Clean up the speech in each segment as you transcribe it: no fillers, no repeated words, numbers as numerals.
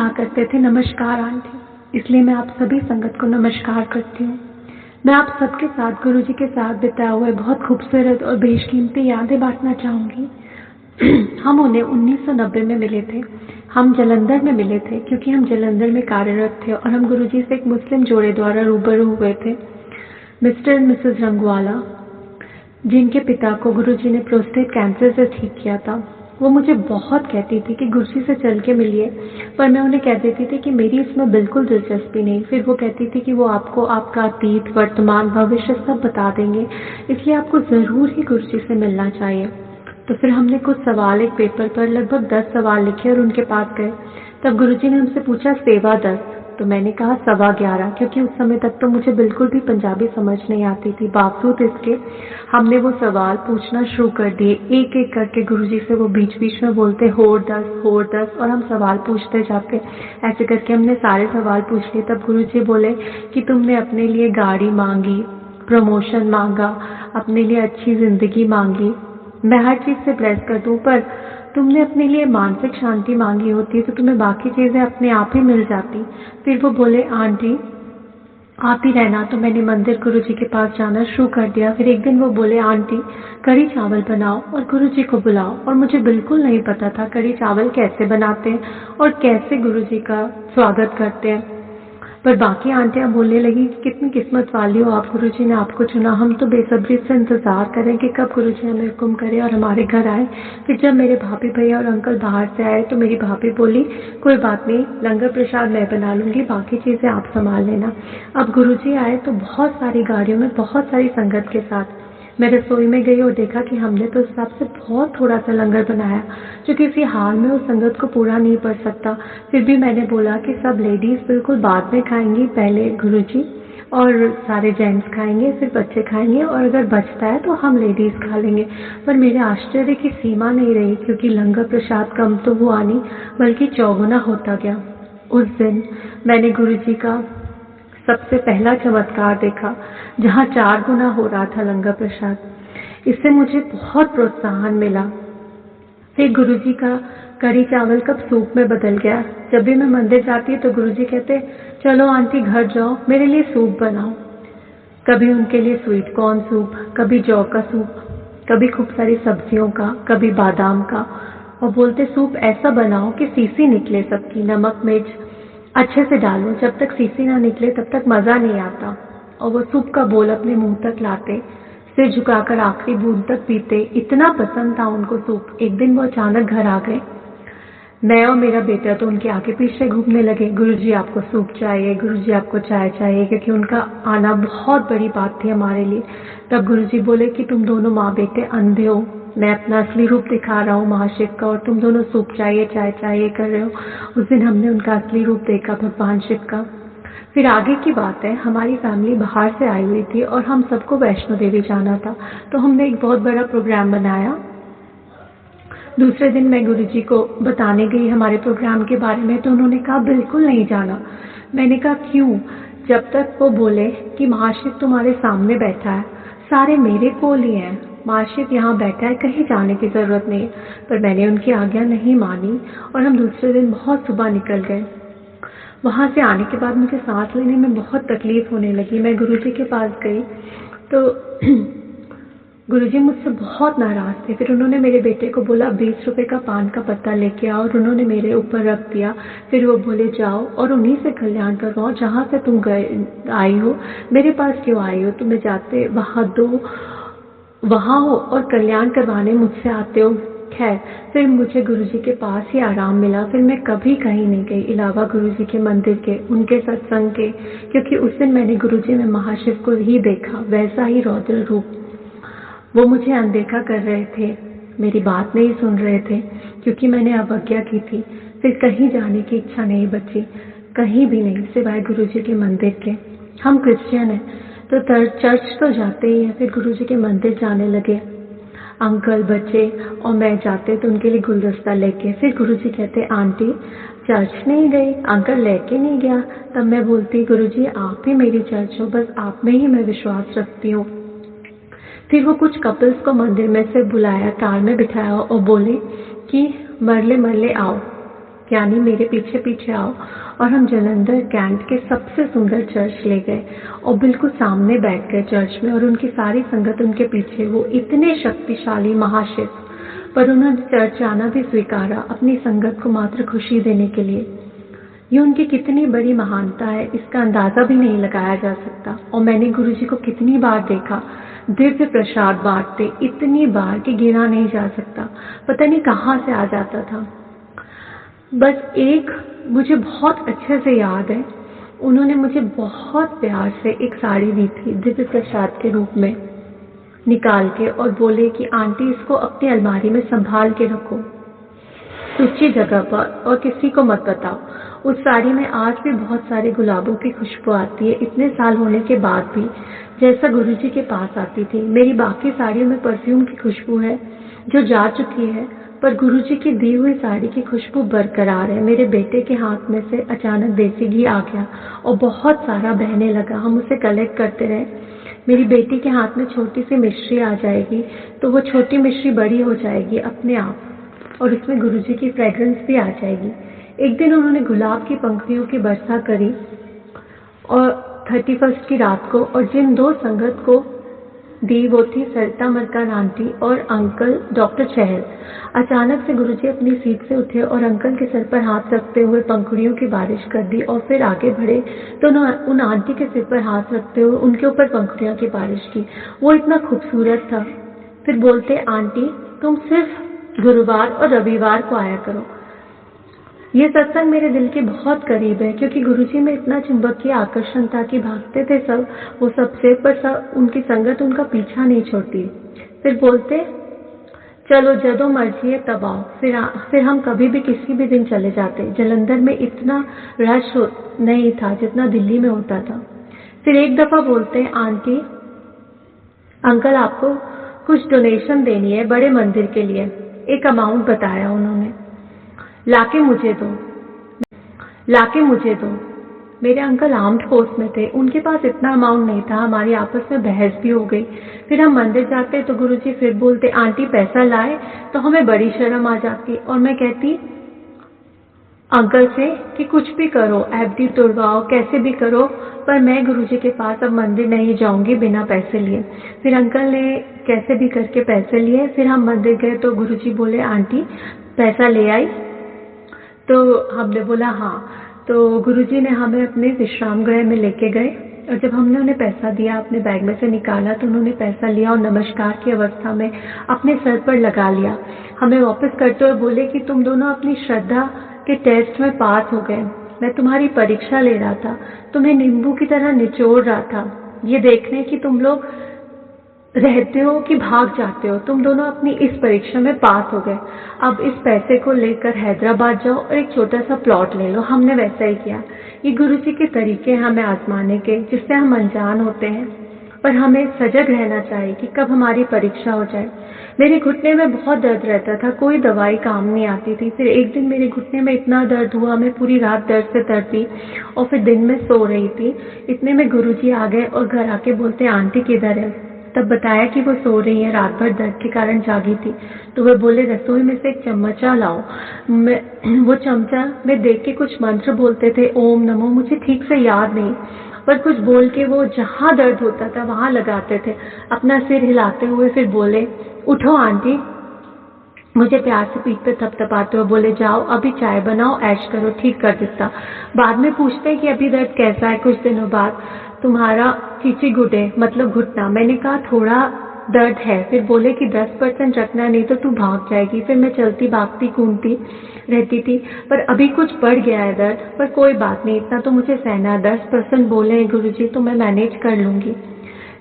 कहा करते थे नमस्कार आंटी, इसलिए मैं आप सभी संगत को नमस्कार करती हूँ। मैं आप सबके साथ गुरुजी के साथ बिताए हुए बहुत खूबसूरत और बेशकीमती यादें बांटना चाहूँगी। हम उन्हें 1990 में मिले थे। हम जलंधर में मिले थे क्योंकि हम जलंधर में कार्यरत थे और हम गुरुजी से एक मुस्लिम जोड़े द्वारा रूबरू हुए थे, मिस्टर एंड मिसेस रंगवाला, जिनके पिता को गुरुजी ने प्रोस्टेट कैंसर से ठीक किया था। वो मुझे बहुत कहती थी कि गुरुजी से चल के मिलिए, पर मैं उन्हें कह देती थी कि मेरी इसमें बिल्कुल दिलचस्पी नहीं। फिर वो कहती थी कि वो आपको आपका अतीत, वर्तमान, भविष्य सब बता देंगे, इसलिए आपको ज़रूर ही गुरुजी से मिलना चाहिए। तो फिर हमने कुछ सवाल एक पेपर पर लगभग 10 सवाल लिखे और उनके पास गए। तब गुरुजी ने हमसे पूछा सेवा 10, तो मैंने कहा 11.15, क्योंकि उस समय तक तो मुझे बिल्कुल भी पंजाबी समझ नहीं आती थी। बावजूद इसके हमने वो सवाल पूछना शुरू कर दिए, एक एक करके गुरुजी से वो बीच बीच में बोलते होर 10, और हम सवाल पूछते जाते। ऐसे करके हमने सारे सवाल पूछ लिए। तब गुरुजी बोले कि तुमने अपने लिए गाड़ी मांगी, प्रमोशन मांगा, अपने लिए अच्छी ज़िंदगी मांगी, मैं हर चीज़ से ब्लेस कर दूँ, पर तुमने अपने लिए मानसिक शांति मांगी होती तो तुम्हें बाकी चीज़ें अपने आप ही मिल जाती। फिर वो बोले आंटी आप ही रहना, तो मैंने मंदिर गुरुजी के पास जाना शुरू कर दिया। फिर एक दिन वो बोले आंटी कढ़ी चावल बनाओ और गुरुजी को बुलाओ, और मुझे बिल्कुल नहीं पता था कढ़ी चावल कैसे बनाते हैं और कैसे गुरुजी का स्वागत करते हैं। पर बाकी आंटियां बोलने लगी कि कितनी किस्मत वाली हो आप, गुरुजी ने आपको चुना। हम तो बेसब्री से इंतज़ार करें कि कब गुरुजी हमें हुक्म करे और हमारे घर आए। फिर जब मेरे भाभी भैया और अंकल बाहर से आए तो मेरी भाभी बोली कोई बात नहीं, लंगर प्रसाद मैं बना लूँगी, बाकी चीज़ें आप संभाल लेना। अब गुरुजी आए तो बहुत सारी गाड़ियों में बहुत सारी संगत के साथ मैं रसोई में गई और देखा कि हमने तो उस हिसाब से बहुत थोड़ा सा लंगर बनाया जो किसी हाल में उस संगत को पूरा नहीं पड़ सकता। फिर भी मैंने बोला कि सब लेडीज़ बिल्कुल बाद में खाएंगी, पहले गुरुजी और सारे जेंट्स खाएंगे, फिर बच्चे खाएंगे, और अगर बचता है तो हम लेडीज़ खा लेंगे। पर मेरे आश्चर्य की सीमा नहीं रही, क्योंकि लंगर प्रसाद कम तो हुआ नहीं बल्कि चौगुना होता गया। उस दिन मैंने गुरुजी का सबसे पहला चमत्कार देखा, जहाँ 4 गुना हो रहा था लंगर प्रसाद। इससे मुझे बहुत प्रोत्साहन मिला। फिर गुरुजी का कढ़ी चावल कब सूप में बदल गया। जब भी मैं मंदिर जाती तो गुरुजी कहते चलो आंटी घर जाओ, मेरे लिए सूप बनाओ। कभी उनके लिए स्वीट कॉर्न सूप, कभी जौ का सूप, कभी खूब सारी सब्जियों का, कभी बादाम का, और बोलते सूप ऐसा बनाओ कि सीसी निकले सबकी, नमक मिर्च अच्छे से डालो, जब तक सीसी ना निकले तब तक मज़ा नहीं आता। और वो सूप का बोल अपने मुंह तक लाते, सिर झुकाकर आखिरी बूंद तक पीते। इतना पसंद था उनको सूप। एक दिन वो अचानक घर आ गए। मैं और मेरा बेटा तो उनके आगे पीछे घूमने लगे, गुरुजी आपको सूप चाहिए, गुरुजी आपको चाय चाहिए, क्योंकि उनका आना बहुत बड़ी बात थी हमारे लिए। तब गुरुजी बोले कि तुम दोनों माँ बेटे अंधे हो, मैं अपना असली रूप दिखा रहा हूँ महाशिव का, और तुम दोनों सूप चाहिए चाय चाहिए कर रहे हो। उस दिन हमने उनका असली रूप देखा, भगवान शिव का। फिर आगे की बात है, हमारी फैमिली बाहर से आई हुई थी और हम सबको वैष्णो देवी जाना था, तो हमने एक बहुत बड़ा प्रोग्राम बनाया। दूसरे दिन मैं गुरुजी को बताने गई हमारे प्रोग्राम के बारे में, तो उन्होंने कहा बिल्कुल नहीं जाना। मैंने कहा क्यों? जब तक वो बोले कि महाशिव तुम्हारे सामने बैठा है, सारे मेरे कोल ही हैं, महाशिव यहाँ बैठा है, कहीं जाने की ज़रूरत नहीं है। पर मैंने उनकी आज्ञा नहीं मानी और हम दूसरे दिन बहुत सुबह निकल गए। वहाँ से आने के बाद मुझे सांस लेने में बहुत तकलीफ़ होने लगी। मैं गुरुजी के पास गई तो गुरुजी मुझसे बहुत नाराज़ थे। फिर उन्होंने मेरे बेटे को बोला 20 रुपए का पान का पत्ता लेके आओ, और उन्होंने मेरे ऊपर रख दिया। फिर वो बोले जाओ और उन्हीं से कल्याण करवाओ जहाँ से तुम आई हो, मेरे पास क्यों आई हो? तुम्हें जाते वहाँ दो, वहाँ हो और कल्याण करवाने मुझसे आते हो। खैर, फिर मुझे गुरुजी के पास ही आराम मिला। फिर मैं कभी कहीं नहीं गई अलावा गुरुजी के मंदिर के, उनके सत्संग के, क्योंकि उस दिन मैंने गुरुजी में महाशिव को ही देखा, वैसा ही रौद्र रूप। वो मुझे अनदेखा कर रहे थे, मेरी बात नहीं सुन रहे थे, क्योंकि मैंने अवज्ञा की थी। फिर कहीं जाने की इच्छा नहीं बची, कहीं भी नहीं, सिवाय गुरुजी के मंदिर के। हम क्रिश्चियन हैं तो चर्च तो जाते ही हैं। फिर गुरुजी के मंदिर जाने लगे। अंकल, बच्चे और मैं जाते तो उनके लिए गुलदस्ता लेके। फिर गुरुजी कहते आंटी चर्च नहीं गई, अंकल लेके नहीं गया। तब मैं बोलती गुरुजी आप ही मेरी चर्च हो, बस आप में ही मैं विश्वास रखती हूँ। फिर वो कुछ कपल्स को मंदिर में से बुलाया, कार में बिठाया और बोले कि मरले मरले आओ, यानी मेरे पीछे पीछे आओ, और हम जालंधर कैंट के सबसे सुंदर चर्च ले गए और बिल्कुल सामने बैठ गए चर्च में, और उनकी सारी संगत उनके पीछे। वो इतने शक्तिशाली महाशिव, पर उन्होंने चर्च आना भी स्वीकारा अपनी संगत को मात्र खुशी देने के लिए। ये उनकी कितनी बड़ी महानता है, इसका अंदाजा भी नहीं लगाया जा सकता। और मैंने गुरुजी को कितनी बार देखा दिव्य प्रसाद बांटते, इतनी बार कि गिना नहीं जा सकता, पता नहीं कहाँ से आ जाता था। बस एक मुझे बहुत अच्छे से याद है, उन्होंने मुझे बहुत प्यार से एक साड़ी दी थी दिव्य प्रसाद के रूप में निकाल के, और बोले कि आंटी इसको अपनी अलमारी में संभाल के रखो सूची जगह पर, और किसी को मत बताओ। उस साड़ी में आज भी बहुत सारे गुलाबों की खुशबू आती है, इतने साल होने के बाद भी, जैसा गुरुजी के पास आती थी। मेरी बाकी साड़ियों में परफ्यूम की खुशबू है जो जा चुकी है, पर गुरुजी की दी हुई साड़ी की खुशबू बरकरार है। मेरे बेटे के हाथ में से अचानक देसी घी आ गया और बहुत सारा बहने लगा। हम उसे कलेक्ट करते रहे। मेरी बेटी के हाथ में छोटी सी मिश्री आ जाएगी तो वो छोटी मिश्री बड़ी हो जाएगी अपने आप, और उसमें गुरुजी की फ्रेग्रेंस भी आ जाएगी। एक दिन उन्होंने गुलाब की पंखुड़ियों की वर्षा करी और 31 की रात को, और जिन दो संगत को दी वो थी सरिता मरकार आंटी और अंकल डॉक्टर चहल। अचानक से गुरुजी अपनी सीट से उठे और अंकल के सर पर हाथ रखते हुए पंखुड़ियों की बारिश कर दी, और फिर आगे बढ़े तो उन आंटी के सिर पर हाथ रखते हुए उनके ऊपर पंखुड़ियों की बारिश की। वो इतना खूबसूरत था। फिर बोलते, आंटी तुम सिर्फ गुरुवार और रविवार को आया करो। ये सत्संग मेरे दिल के बहुत करीब है, क्योंकि गुरुजी में इतना चुंबकीय आकर्षण था कि भागते थे सब वो सबसे, पर सब उनकी संगत उनका पीछा नहीं छोड़ती। फिर बोलते, चलो जदों मर्जी है तब आओ। फिर हम कभी भी किसी भी दिन चले जाते। जालंधर में इतना रश नहीं था जितना दिल्ली में होता था। फिर एक दफा बोलते, आंटी अंकल आपको कुछ डोनेशन देनी है बड़े मंदिर के लिए। एक अमाउंट बताया उन्होंने। लाके मुझे दो। मेरे अंकल आर्म्ड फोर्स में थे, उनके पास इतना अमाउंट नहीं था। हमारी आपस में बहस भी हो गई। फिर हम मंदिर जाते तो गुरुजी फिर बोलते, आंटी पैसा लाए, तो हमें बड़ी शर्म आ जाती, और मैं कहती अंकल से कि कुछ भी करो, एफडी तोड़वाओ, कैसे भी करो, पर मैं गुरुजी के पास अब मंदिर नहीं जाऊंगी बिना पैसे लिए। फिर अंकल ने कैसे भी करके पैसे लिए। फिर हम मंदिर गए तो गुरुजी बोले, आंटी पैसा ले आई? तो हमने बोला हाँ। तो गुरुजी ने हमें अपने विश्राम गृह में लेके गए, और जब हमने उन्हें पैसा दिया, अपने बैग में से निकाला, तो उन्होंने पैसा लिया और नमस्कार की अवस्था में अपने सर पर लगा लिया। हमें वापस करते हुए बोले कि तुम दोनों अपनी श्रद्धा के टेस्ट में पास हो गए। मैं तुम्हारी परीक्षा ले रहा था, तुम्हें नींबू की तरह निचोड़ रहा था, ये देखने कि तुम लोग रहते हो कि भाग जाते हो। तुम दोनों अपनी इस परीक्षा में पास हो गए। अब इस पैसे को लेकर हैदराबाद जाओ और एक छोटा सा प्लॉट ले लो। हमने वैसा ही किया। ये गुरुजी के तरीके हैं हमें आजमाने के, जिससे हम अनजान होते हैं, पर हमें सजग रहना चाहिए कि कब हमारी परीक्षा हो जाए। मेरे घुटने में बहुत दर्द रहता था, कोई दवाई काम नहीं आती थी। फिर एक दिन मेरे घुटने में इतना दर्द हुआ, मैं पूरी रात दर्द से तड़पी और फिर दिन में सो रही थी। इतने में गुरुजी आ गए और घर आके बोलते, आंटी किधर है? तब बताया कि वो सो रही है, रात भर दर्द के कारण जागी थी। तो वह बोले, रसोई में से एक चम्मचा लाओ। वो चमचा में देख के कुछ मंत्र बोलते थे, ओम नमो, मुझे ठीक से याद नहीं, पर कुछ बोल के वो जहाँ दर्द होता था वहां लगाते थे, अपना सिर हिलाते हुए। फिर बोले, उठो आंटी। मुझे प्यार से पीठ पे थपथपाते हुए बोले, जाओ अभी चाय बनाओ, ऐश करो, ठीक कर देता। बाद में पूछते हैं कि अभी दर्द कैसा है। कुछ दिनों बाद, तुम्हारा चीची गुडे मतलब घुटना। मैंने कहा थोड़ा दर्द है। फिर बोले कि 10% रखना, नहीं तो तू भाग जाएगी। फिर मैं चलती भागती घूमती रहती थी, पर अभी कुछ बढ़ गया है दर्द, पर कोई बात नहीं, इतना तो मुझे सहना। 10% बोले हैं गुरुजी, तो मैं मैनेज कर लूंगी।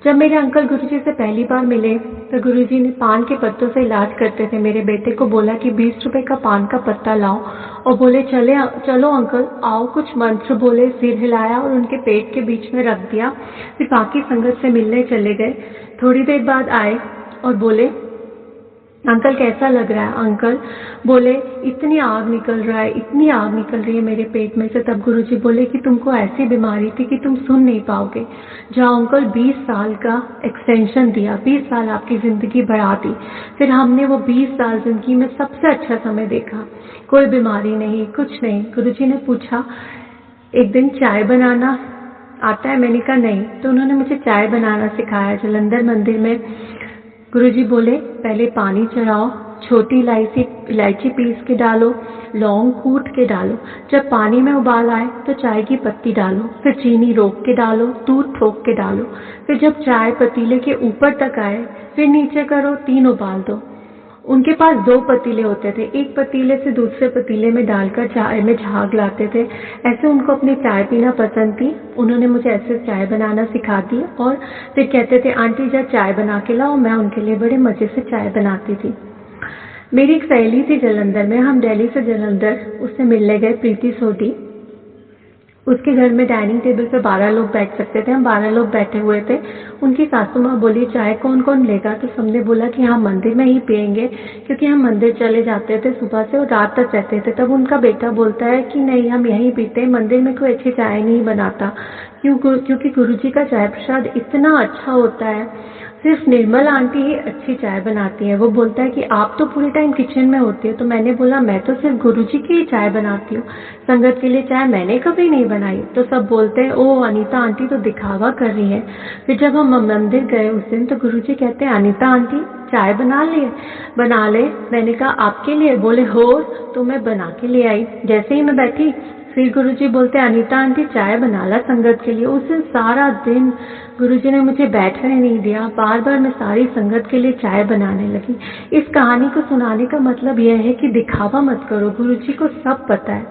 जब मेरे अंकल गुरुजी से पहली बार मिले तो गुरुजी ने पान के पत्तों से इलाज करते थे। मेरे बेटे को बोला कि 20 रुपए का पान का पत्ता लाओ, और बोले चलो अंकल आओ। कुछ मंत्र बोले, सिर हिलाया और उनके पेट के बीच में रख दिया। फिर बाकी संगत से मिलने चले गए। थोड़ी देर बाद आए और बोले, अंकल कैसा लग रहा है? अंकल बोले इतनी आग निकल रहा है, इतनी आग निकल रही है मेरे पेट में से। तब गुरुजी बोले कि तुमको ऐसी बीमारी थी कि तुम सुन नहीं पाओगे। जाओ अंकल, 20 साल का एक्सटेंशन दिया, 20 साल आपकी ज़िंदगी बढ़ा दी। फिर हमने वो 20 साल ज़िंदगी में सबसे अच्छा समय देखा, कोई बीमारी नहीं, कुछ नहीं। गुरुजी ने पूछा एक दिन चाय बनाना आता है? मैंने कहा नहीं। तो उन्होंने मुझे चाय बनाना सिखाया जलंधर मंदिर में। गुरुजी बोले पहले पानी चढ़ाओ, छोटी इलायची पीस के डालो, लौंग कूट के डालो। जब पानी में उबाल आए तो चाय की पत्ती डालो, फिर चीनी रोक के डालो, दूध ठोक के डालो। फिर जब चाय पतीले के ऊपर तक आए फिर नीचे करो, 3 उबाल दो। उनके पास 2 पतीले होते थे, एक पतीले से दूसरे पतीले में डालकर चाय में झाग लाते थे। ऐसे उनको अपनी चाय पीना पसंद थी। उन्होंने मुझे ऐसे चाय बनाना सिखा दी और फिर कहते थे आंटी जा चाय बना के लाओ। मैं उनके लिए बड़े मज़े से चाय बनाती थी। मेरी एक सहेली थी जलंधर में, हम दिल्ली से जलंधर उससे मिलने गए, प्रीति सोडी। उसके घर में डाइनिंग टेबल पे 12 लोग बैठ सकते थे, हम 12 लोग बैठे हुए थे। उनकी सासू माँ बोली चाय कौन कौन लेगा? तो सबने बोला कि हम मंदिर में ही पियेंगे, क्योंकि हम मंदिर चले जाते थे सुबह से और रात तक रहते थे। तब उनका बेटा बोलता है कि नहीं, हम यहीं पीते हैं, मंदिर में कोई अच्छी चाय नहीं बनाता। क्योंकि गुरुजी का चाय प्रसाद इतना अच्छा होता है, सिर्फ निर्मल आंटी ही अच्छी चाय बनाती है। वो बोलता है कि आप तो पूरे टाइम किचन में होती हो। तो मैंने बोला मैं तो सिर्फ गुरुजी की ही चाय बनाती हूँ, संगत के लिए चाय मैंने कभी नहीं बनाई। तो सब बोलते हैं ओ अनीता आंटी तो दिखावा कर रही है। फिर जब हम मंदिर गए उस दिन तो गुरुजी कहते हैं अनीता आंटी चाय बना ले। मैंने कहा आपके लिए? बोले हो। तो मैं बना के ले आई। जैसे ही मैं बैठी फिर गुरुजी बोलते अनीता आंटी चाय बना ला संगत के लिए। उस दिन सारा दिन गुरुजी ने मुझे बैठने नहीं दिया, बार बार मैं सारी संगत के लिए चाय बनाने लगी। इस कहानी को सुनाने का मतलब यह है कि दिखावा मत करो, गुरुजी को सब पता है।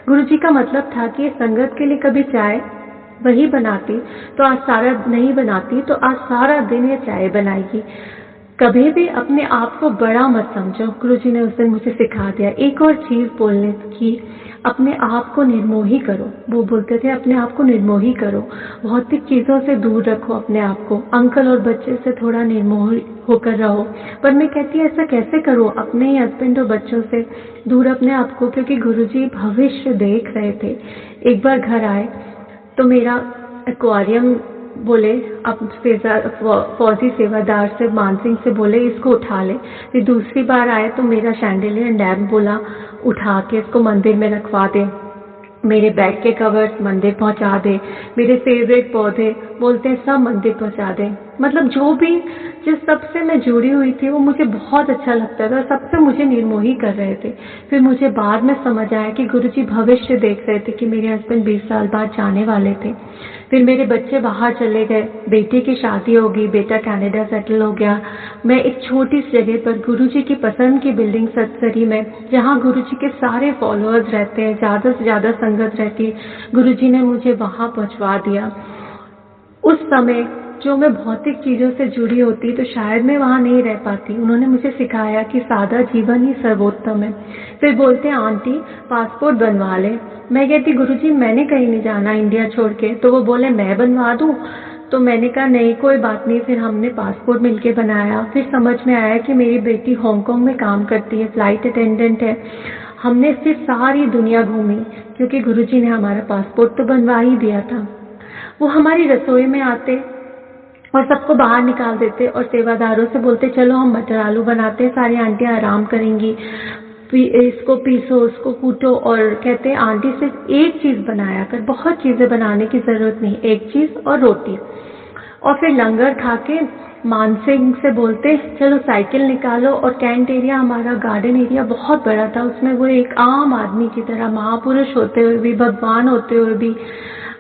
गुरुजी का मतलब था कि संगत के लिए कभी चाय वही बनाती तो आज सारा नहीं बनाती तो आज सारा दिन ये चाय बनाएगी। कभी भी अपने आप को बड़ा मत समझो, गुरुजी ने उस दिन मुझे सिखा दिया। एक और चीज़ बोलने की, अपने आप को निर्मोही करो। वो बोलते थे अपने आप को निर्मोही करो, भौतिक चीज़ों से दूर रखो अपने आप को। अंकल और बच्चे से थोड़ा निर्मोही होकर रहो। पर मैं कहती ऐसा कैसे करूँ? अपने ही हस्बैंड और बच्चों से दूर अपने आप को, क्योंकि गुरुजी भविष्य देख रहे थे। एक बार घर आए तो मेरा एक्वेरियम बोले अब फौजी सेवादार से मानसिंह से बोले इसको उठा ले। फिर दूसरी बार आए तो मेरा शैंडिलियर लैम्प बोला उठा के इसको मंदिर में रखवा दे, मेरे बेड के कवर्स मंदिर पहुंचा दे, मेरे फेवरेट पौधे बोलते हैं सब मंदिर पहुंचा दे। मतलब जो भी जिस सबसे मैं जुड़ी हुई थी वो मुझे बहुत अच्छा लगता था, सबसे मुझे निर्मोही कर रहे थे। फिर मुझे बाद में समझ आया कि गुरुजी भविष्य देख रहे थे कि मेरे हस्बैंड 20 साल बाद जाने वाले थे। फिर मेरे बच्चे बाहर चले गए, बेटे की शादी हो गई, बेटा कनाडा सेटल हो गया। मैं एक छोटी सी जगह पर गुरुजी की पसंद की बिल्डिंग सत्सरी में, जहाँ गुरुजी के सारे फॉलोअर्स रहते हैं, ज़्यादा से ज़्यादा संगत रहती है, गुरुजी ने मुझे वहाँ पहुँचवा दिया। उस समय जो मैं भौतिक चीज़ों से जुड़ी होती तो शायद मैं वहाँ नहीं रह पाती। उन्होंने मुझे सिखाया कि सादा जीवन ही सर्वोत्तम है। फिर बोलते हैं आंटी पासपोर्ट बनवा ले। मैं कहती गुरुजी मैंने कहीं नहीं जाना इंडिया छोड़ के। तो वो बोले मैं बनवा दूँ? तो मैंने कहा नहीं कोई बात नहीं। फिर हमने पासपोर्ट मिलके बनाया। फिर समझ में आया कि मेरी बेटी हांगकांग में काम करती है, फ़्लाइट अटेंडेंट है। हमने फिर सारी दुनिया घूमी क्योंकि गुरुजी ने हमारा पासपोर्ट तो बनवा ही दिया था। वो हमारी रसोई में आते और सबको बाहर निकाल देते और सेवादारों से बोलते चलो हम मटर आलू बनाते, सारी आंटियां आराम करेंगी, इसको पीसो उसको कूटो। और कहते आंटी सिर्फ एक चीज़ बनाया कर, बहुत चीज़ें बनाने की ज़रूरत नहीं, एक चीज़ और रोटी। और फिर लंगर खा के मानसिंह से बोलते चलो साइकिल निकालो। और कैंट एरिया हमारा गार्डन एरिया बहुत बड़ा था, उसमें वो एक आम आदमी की तरह, महापुरुष होते हुए भी, भगवान होते हुए भी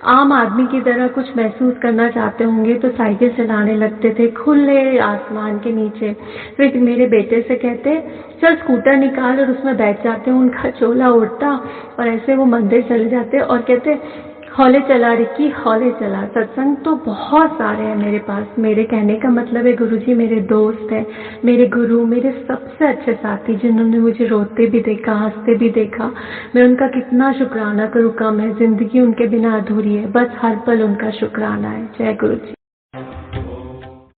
आम आदमी की तरह कुछ महसूस करना चाहते होंगे तो साइकिल चलाने लगते थे खुले आसमान के नीचे। फिर मेरे बेटे से कहते चल स्कूटर निकाल और उसमें बैठ जाते, उनका चोला उड़ता और ऐसे वो मंदिर चले जाते और कहते हौले चला रिक्की हौले चला। सत्संग तो बहुत सारे हैं मेरे पास। मेरे कहने का मतलब है गुरुजी मेरे दोस्त हैं, मेरे गुरु, मेरे सबसे अच्छे साथी जिन्होंने मुझे रोते भी देखा, हंसते भी देखा। मैं उनका कितना शुक्राना करूँ कम है, जिंदगी उनके बिना अधूरी है, बस हर पल उनका शुक्राना है। जय गुरुजी।